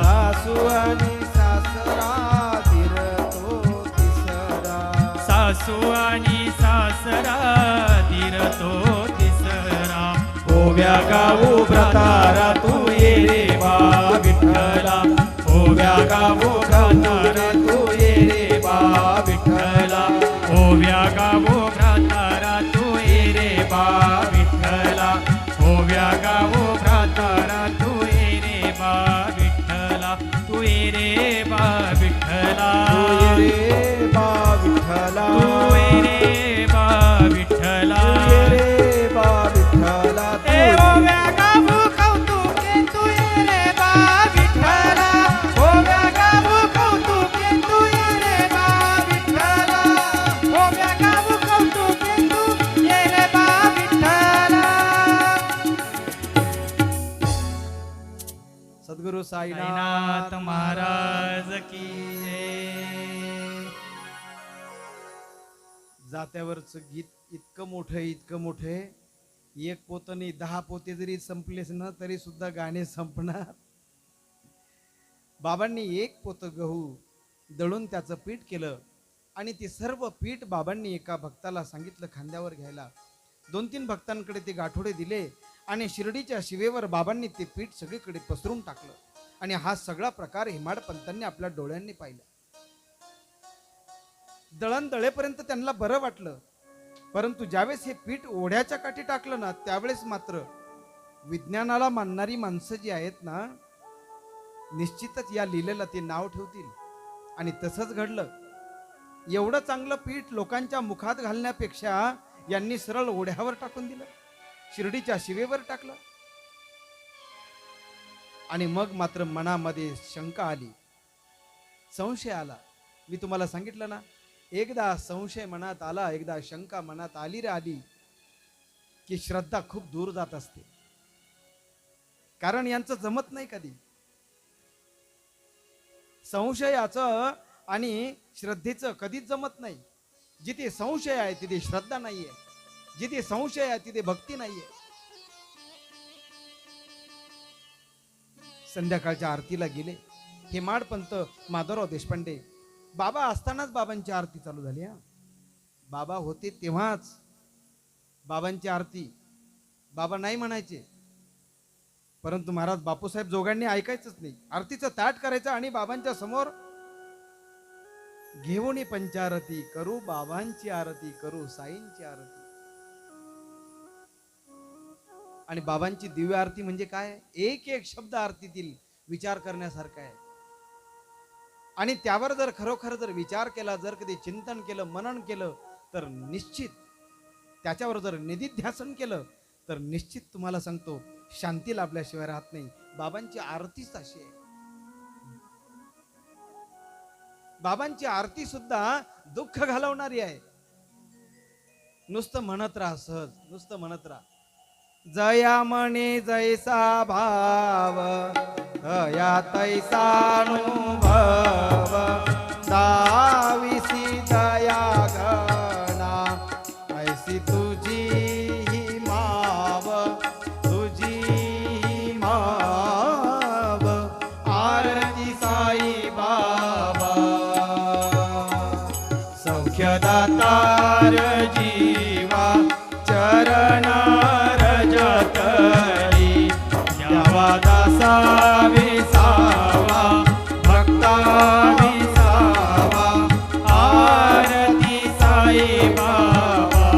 सासू आणि सासरा धीरतो तिसरा सासू आणि सासरा दिरतो तिसरा ओव्या गावो व्रतारा तू ये रे बा विठ्ठला ओव्या गावो व्रतारा तू ये रे बा विठ्ठला ओव्या गावो व्रतारा तू ये रे बा विठ्ठला ओव्या गावो व्रतारा तू ये रे बा विठ्ठला तू ये रे बा विठ्ठला तू रे बा विठ्ठला तू ये रे बा विठ्ठला तू रे बा विठ्ठला ए ओव्या गावो कौतुके तू ये रे बा विठ्ठला ओव्या गावो कौतुके तू ये रे बा विठ्ठला ओव्या गावो कौतुके तू ये रे बा विठ्ठला सद्गुरु साईनाथ साईनाथ महाराज की जय. जात्यावरच गीत इतकं मोठं एक पोत नाही 10 पोते जरी संपलेच ना तरी सुद्धा गाणे संपणार. बाबांनी एक पोत गहू दळून त्याचं पीठ केलं आणि ते सर्व पीठ बाबांनी एका भक्ताला सांगितलं खांद्यावर घ्यायला. 2-3 भक्तांकडे ते गाठोडे दिले आणि शिर्डीच्या शिवेवर बाबांनी ते पीठ सगळीकडे पसरून टाकलं. आणि हा सगळा प्रकार हेमाडपंतांनी आपल्या डोळ्यांनी पाहिला. दळण दळेपर्यंत त्यांना बरं वाटलं, परंतु ज्यावेळेस हे पीठ ओढ्याच्या काठी टाकलं ना त्यावेळेस मात्र विज्ञानाला मानणारी माणसं जी आहेत ना निश्चितच या लीलेला ते नाव ठेवतील. आणि तसंच घडलं. एवढं चांगलं पीठ लोकांच्या मुखात घालण्यापेक्षा यांनी सरळ ओढ्यावर टाकून दिलं, शिर्डीच्या शिवेवर टाकलं. आणि मग मात्र मनामध्ये शंका आली, संशय आला. मी तुम्हाला सांगितलं ना, एकदा संशय मनात आला, एकदा शंका मनात आली रे आली की श्रद्धा खूप दूर जात असते, कारण यांचं जमत नाही कधी. संशयाचं आणि श्रद्धेचं कधीच जमत नाही. जिथे संशय आहे तिथे श्रद्धा नाहीये, जिथे संशय आहे तिथे भक्ती नाहीये. संध्याकाळच्या आरतीला गेले हेमाडपंत माधवराव देशपांडे. बाबा असतानाच बाबांची आरती चालू झाली. हा, बाबा होते तेव्हाच बाबांची आरती. बाबा नाही म्हणायचे, परंतु महाराज बापूसाहेब जोगांनी ऐकायचंच नाही. आरतीचं ताट करायचं आणि बाबांच्या समोर घेऊन पंचारती करू, बाबांची आरती करू, साईंची आरती. आणि बाबांची दिव्य आरती म्हणजे काय? एक एक शब्द आरतीतील विचार करण्यासारखा आहे. आणि त्यावर जर खरोखर जर विचार केला, जर कधी चिंतन केलं, मनन केलं, तर निश्चित त्याच्यावर जर निधिध्यासन केलं तर निश्चित तुम्हाला सांगतो शांती लाभल्याशिवाय राहत नाही. बाबांची आरतीच अशी आहे. बाबांची आरती सुद्धा दुःख घालवणारी आहे. नुसतं म्हणत राहा, सहज नुसतं म्हणत राहा. जया म्हणे जैसा भाव, या तैसा अनुभव, दाविसी दया गणा, ऐसी तुझी ही माव, तुझी ही माव, आरती साई बाबा. सौख्यदातार जीवा चरणा दासा विसावा, भक्ता विसावा, आरती साई बाबा.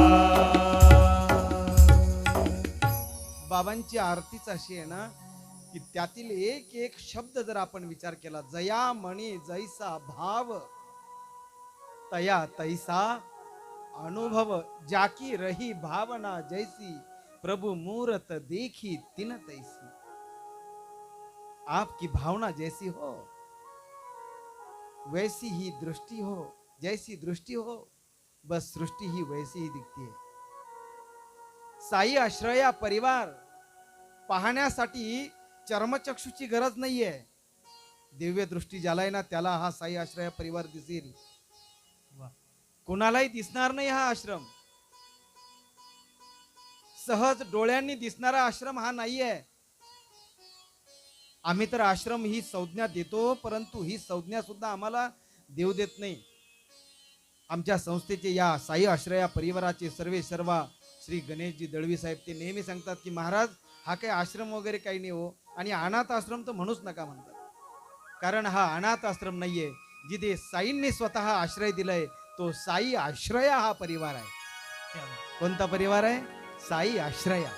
बाबांची आरतीच अशी आहे ना की त्यातील एक एक शब्द जर आपण विचार केला, जया म्हणे जैसा भाव, तया तैसा अनुभव, जाकी रही भावना जैसी, प्रभु मूरत देखी तिन तैसी. आपकी भावना जैसी हो वैसी ही दृष्टि हो, जैसी दृष्टि हो बस सृष्टि ही वैसी ही दिखती है. साई आश्रया परिवार पाहण्यासाठी चर्मचक्षुची गरज नाहीये. दिव्य दृष्टी ज्याला आहे ना त्याला हा साई आश्रया परिवार दिसेल. कोणालाही दिसणार नाही हा आश्रम. सहज डोळ्यांनी दिसणारा आश्रम हा नाहीये. आम्ही तर आश्रम ही संज्ञा देतो, परंतु ही संज्ञा सुद्धा आम्हाला देऊ देत नाही. आमच्या संस्थेचे या साई आश्रया परिवाराचे सर्वे सर्वा श्री गणेशजी दळवी साहेब ते नेहमी सांगतात की महाराज हा काही आश्रम वगैरे काही नाही हो, आणि अनाथ आश्रम तर म्हणूच नका म्हणतात. कारण हा अनाथ आश्रम नाहीये. जिथे साईंनी स्वतः आश्रय दिलाय तो साई आश्रया हा परिवार आहे. कोणता परिवार आहे? साई आश्रया.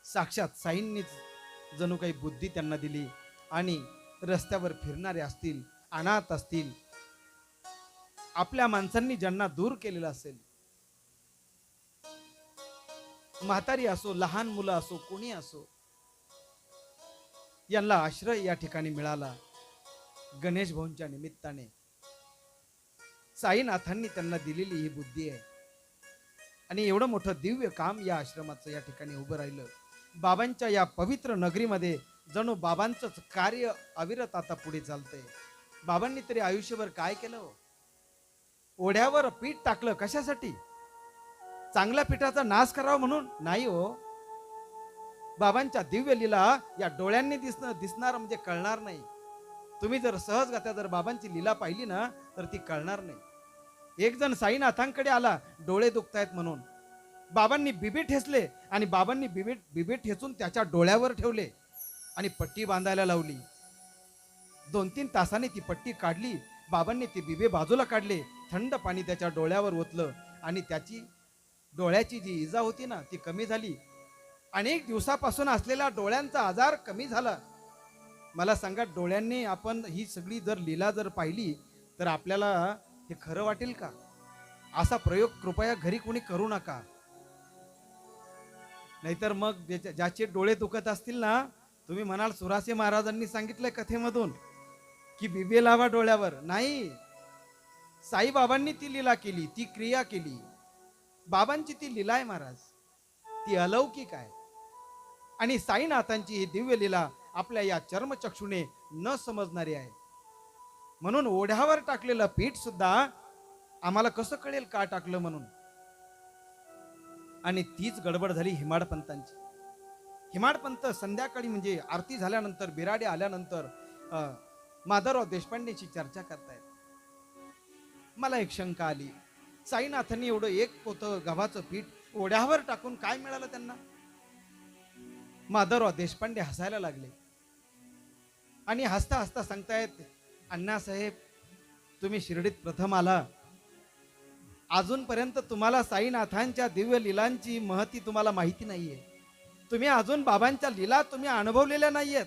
साक्षात साईंनीच जणू काही बुद्धी त्यांना दिली आणि रस्त्यावर फिरणारे असतील, अनाथ असतील, आपल्या माणसांनी ज्यांना दूर केलेलं असेल, म्हातारी असो, लहान मुलं असो, कोणी असो, यांना आश्रय या ठिकाणी मिळाला. गणेश भाऊंच्या निमित्ताने साईनाथांनी त्यांना दिलेली ही बुद्धी आहे. आणि एवढं मोठं दिव्य काम या आश्रमाचं या ठिकाणी उभं राहिलं. बाबांच्या या पवित्र नगरीमध्ये जणू बाबांचंच कार्य अविरत आता पुढे चालतंय. बाबांनी तरी आयुष्यभर काय केलं? ओढ्यावर पीठ टाकलं कशासाठी? चांगल्या पिठाचा नाश करावा म्हणून नाही हो. बाबांच्या दिव्य लीला या डोळ्यांनी दिसणार म्हणजे कळणार नाही. तुम्ही जर सहजगत्या जर बाबांची लीला पाहिली ना तर ती कळणार नाही. एक जण साईनाथांकडे आला डोळे दुखतायत म्हणून. बाबांनी बिबे ठेचले आणि बाबांनी बिबे ठेचून त्याच्या डोळ्यावर ठेवले आणि पट्टी बांधायला लावली. 2-3 तासांनी ती पट्टी काढली. बाबांनी ते बिबे बाजूला काढले, थंड पाणी त्याच्या डोळ्यावर ओतलं आणि त्याची डोळ्याची जी इजा होती ना ती कमी झाली. अनेक दिवसापासून असलेला डोळ्यांचा आजार कमी झाला. मला सांगा, डोळ्यांनी आपण ही सगळी जर लीला जर पाहिली तर आपल्याला हे खरं वाटेल का? असा प्रयोग कृपया घरी कोणी करू नका. नाहीतर मग ज्याचे डोळे दुखत असतील ना, तुम्ही म्हणाल सुरासे महाराजांनी सांगितलंय कथेमधून की बिबे लावा डोळ्यावर. नाही, साईबाबांनी ती लीला केली, ती क्रिया केली. बाबांची ती लीला आहे महाराज, ती अलौकिक आहे. आणि साईनाथांची ही दिव्य लीला आपल्या या चर्मचक्षुने न समजणारी आहे. म्हणून ओढ्यावर टाकलेलं पीठ सुद्धा आम्हाला कसं कळेल का टाकलं म्हणून. आणि तीच गडबड झाली हिमाडपंतांची. हिमाडपंत संध्याकाळी म्हणजे आरती झाल्यानंतर, बिराडे आल्यानंतर माधवराव देशपांडेची चर्चा करतायत. मला एक शंका आली, साईनाथांनी एवढं एक पोतं गव्हाचं पीठ ओढ्यावर टाकून काय मिळालं त्यांना. माधवराव देशपांडे हसायला लागले आणि हसता हसता सांगतायत, अण्णासाहेब तुम्ही शिर्डीत प्रथम आला, अजूनपर्यंत तुम्हाला साईनाथांच्या दिव्य लीलांची महती तुम्हाला माहिती नाहीये. तुम्ही अजून बाबांच्या लीला तुम्ही अनुभवलेल्या नाहीयेत.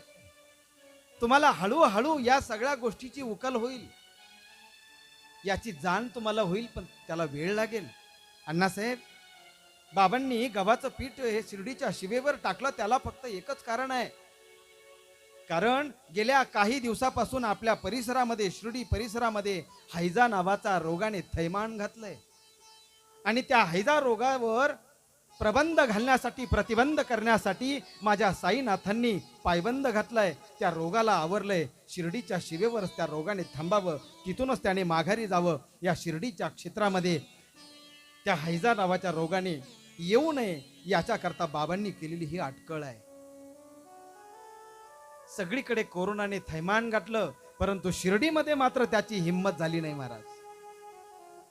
तुम्हाला हळूहळू या सगळ्या गोष्टीची उकल होईल, याची जाण तुम्हाला होईल, पण त्याला वेळ लागेल. अण्णासाहेब, बाबांनी गव्हाचं पीठ हे शिर्डीच्या शिवेवर टाकलं, त्याला फक्त एकच कारण आहे. कारण गेल्या काही दिवसापासून आपल्या परिसरामध्ये, शिर्डी परिसरामध्ये हैजा नावाचा रोगाने थैमान घातलंय. आणि त्या हैजा रोगावर प्रबंध घालण्यासाठी, प्रतिबंध करण्यासाठी माझ्या साईनाथांनी पायबंद घातलाय. त्या रोगाला आवरलंय. शिर्डीच्या शिवेवरच त्या रोगाने थांबावं, तिथूनच त्याने माघारी जावं. या शिर्डीच्या क्षेत्रामध्ये त्या हैजा नावाच्या रोगाने येऊ नये, याच्याकरता बाबांनी केलेली ही अटकळ आहे. सगळीकडे कोरोनाने थैमान गाठलं, परंतु शिर्डीमध्ये मात्र त्याची हिंमत झाली नाही महाराज.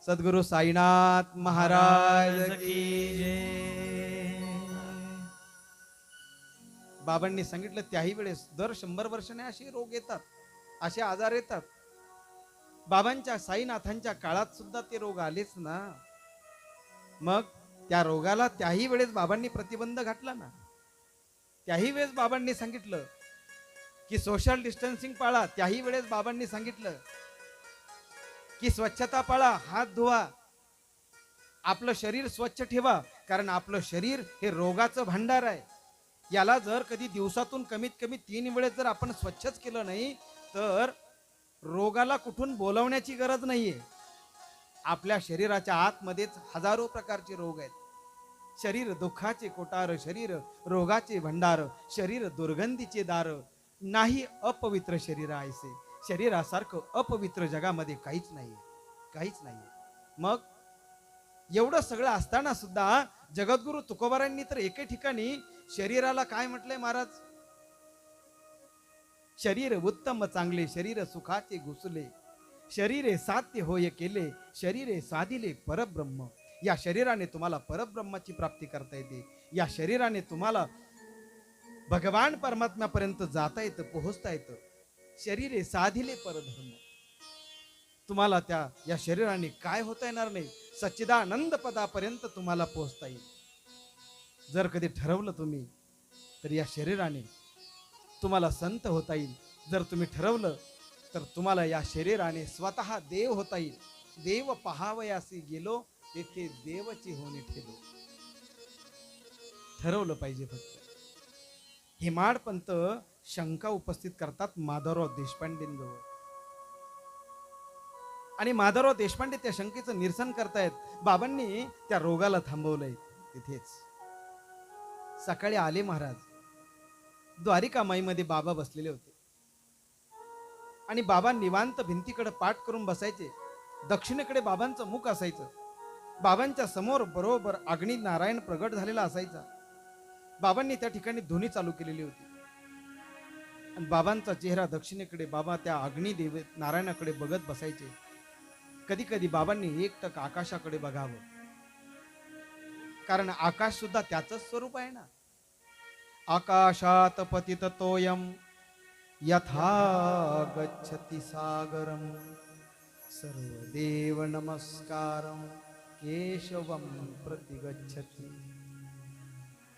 सद्गुरु साईनाथ महाराज की जय. बाबांनी सांगितलं, त्याही वेळेस दर 100 वर्षाने असे रोग येतात, असे आजार येतात. बाबांच्या साईनाथांच्या काळात सुद्धा ते रोग आलेच ना. मग त्या रोगाला त्याही वेळेस बाबांनी प्रतिबंध घातला ना. त्याही वेळेस बाबांनी सांगितलं की सोशल डिस्टन्सिंग पाळा. त्याही वेळेस बाबांनी सांगितलं की स्वच्छता पाळा, हात धुवा, आपलं शरीर स्वच्छ ठेवा. कारण आपलं शरीर हे रोगाचं भांडार आहे. याला जर कधी दिवसातून कमीत कमी 3 वेळेस जर आपण स्वच्छच केलं नाही, तर रोगाला कुठून बोलावण्याची गरज नाहीये. आपल्या शरीराच्या आतमध्येच हजारो प्रकारचे रोग आहेत. शरीर दुःखाचे कोटार, शरीर रोगाचे भंडार, शरीर दुर्गंधीचे दार, नाही अपवित्र शरीर ऐसे. शरीरासारखं अपवित्र जगामध्ये काहीच नाहीये, काहीच नाहीये. मग एवढं सगळं असताना सुद्धा जगद्गुरु तुकोबारांनी तर एके ठिकाणी शरीराला काय म्हटलंय महाराज, शरीर उत्तम चांगले, शरीर सुखाचे घुसले, शरीरे साध्य होय केले, शरीरे साधिले परब्रह्म. या शरीराने तुम्हाला परब्रह्माची प्राप्ती करता येते. या शरीराने तुम्हाला भगवान परमात्म्यापर्यंत जाता येतं, पोहोचता येतं. शरीरे साधिले परधर्म. तुम्हाला या शरीराने काय होता येणार नाही, सच्चिदानंद पदापर्यंत तुम्हाला पोहोचता येईल. जर कधी ठरवलं तुम्ही, तर या शरीराने तुम्हाला संत होता येईल. जर तुम्ही ठरवलं तर तुम्हाला या शरीराने स्वतः देव होता येईल. देव पहावयासी गेलो, तेथे देवची होणे ठेलो. ठरवलं पाहिजे फक्त. हिमाडपंत शंका उपस्थित करतात माधवराव देशपांडेंजवळ, आणि माधवराव देशपांडे त्या शंकेचं निरसन करतायत. बाबांनी त्या रोगाला थांबवलंय तिथेच. सकाळी आले महाराज, द्वारिकामाईमध्ये बाबा बसलेले होते आणि बाबा निवांत भिंतीकडे पाठ करून बसायचे. दक्षिणेकडे बाबांचं मुख असायचं. बाबांच्या समोर बरोबर अग्नी नारायण प्रगट झालेला असायचा. बाबांनी त्या ठिकाणी धुनी चालू केलेली होती आणि बाबांचा चेहरा दक्षिणेकडे, बाबा त्या अग्निदेव नारायणाकडे बघत बसायचे. कधी कधी बाबांनी एकटक आकाशाकडे बघावं, कारण आकाश सुद्धा त्याचंच स्वरूप आहे ना. आकाशात पतित तोयम यथा गच्छति सागरम सर्वदेव नमस्कारम केशवम प्रतिगच्छति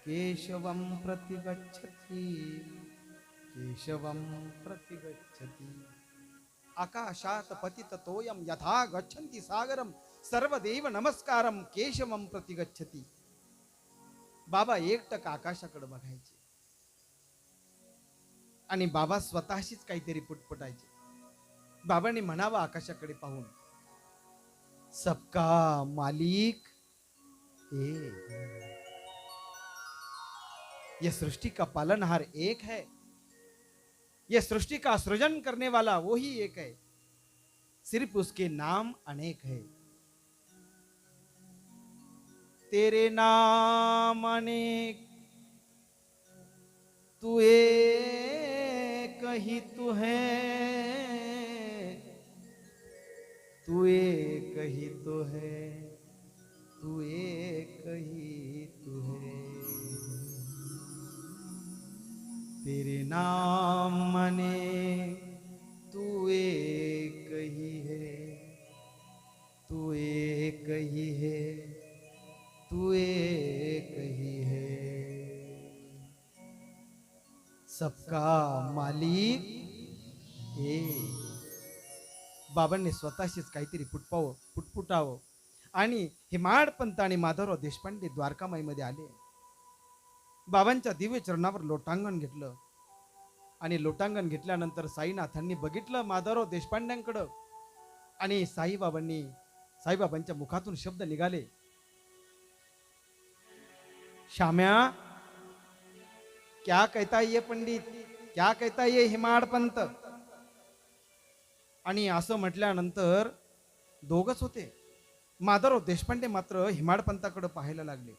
केशवम प्रतिगच्छति केशवम प्रतिगच्छति. आकाशात पतित तोयम यथा गच्छन्ति सागरम सर्वदेव नमस्कारम केशवम प्रतिगच्छति. बाबा एकटक आकाशाकडे बघायचे आणि बाबा स्वतःशीच काहीतरी पुटपुटायचे. बाबांनी म्हणावं आकाशाकडे पाहून, सबका मालिक ये सृष्टि का पालनहार एक है, ये सृष्टि का सृजन करने वाला वो ही एक है, सिर्फ उसके नाम अनेक है। तेरे नाम अनेक, तू एक ही तू है, तू एक ही तो है, तू एक ही तू है। तेरे नाम अनेक, तू एक ही है, तू एक ही है, तू एक ही है। सबका मालिक एक। बाबांनी स्वतःशीच काहीतरी पुटपुटावं आणि हिमाडपंत आणि माधवराव देशपांडे द्वारकामाईमध्ये आले. बाबांच्या दिव्य चरणावर लोटांगण घेतलं आणि लोटांगण घेतल्यानंतर साईनाथांनी बघितलं माधवराव देशपांड्यांकडं आणि साईबाबांच्या मुखातून शब्द निघाले, श्याम्या, क्या कहता ये पंडित, क्या कहता ये हिमाडपंत. आणि असं म्हटल्यानंतर दोघच होते. माधवराव देशपांडे मात्र हिमाडपंताकडे पाहायला लागले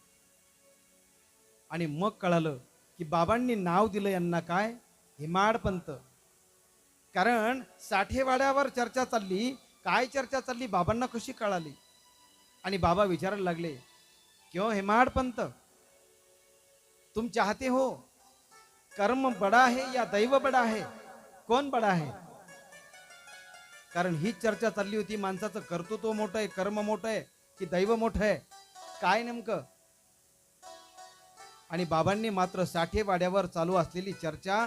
आणि मग कळालं की बाबांनी नाव दिलं यांना काय, हिमाडपंत. कारण साठेवाड्यावर चर्चा चालली, काय चर्चा चालली बाबांना कशी कळाली. आणि बाबा विचारायला लागले, क्यों हिमाडपंत, तुम चाहते हो कर्म बड़ा है या दैव बड़ा है, कौन बड़ा है. कारण ही चर्चा चालली होती, माणसाचं कर्तृत्व मोठं आहे, कर्म मोठं आहे की दैव मोठं आहे, काय नेमकं. आणि बाबांनी मात्र साठेवाड्यावर चालू असलेली चर्चा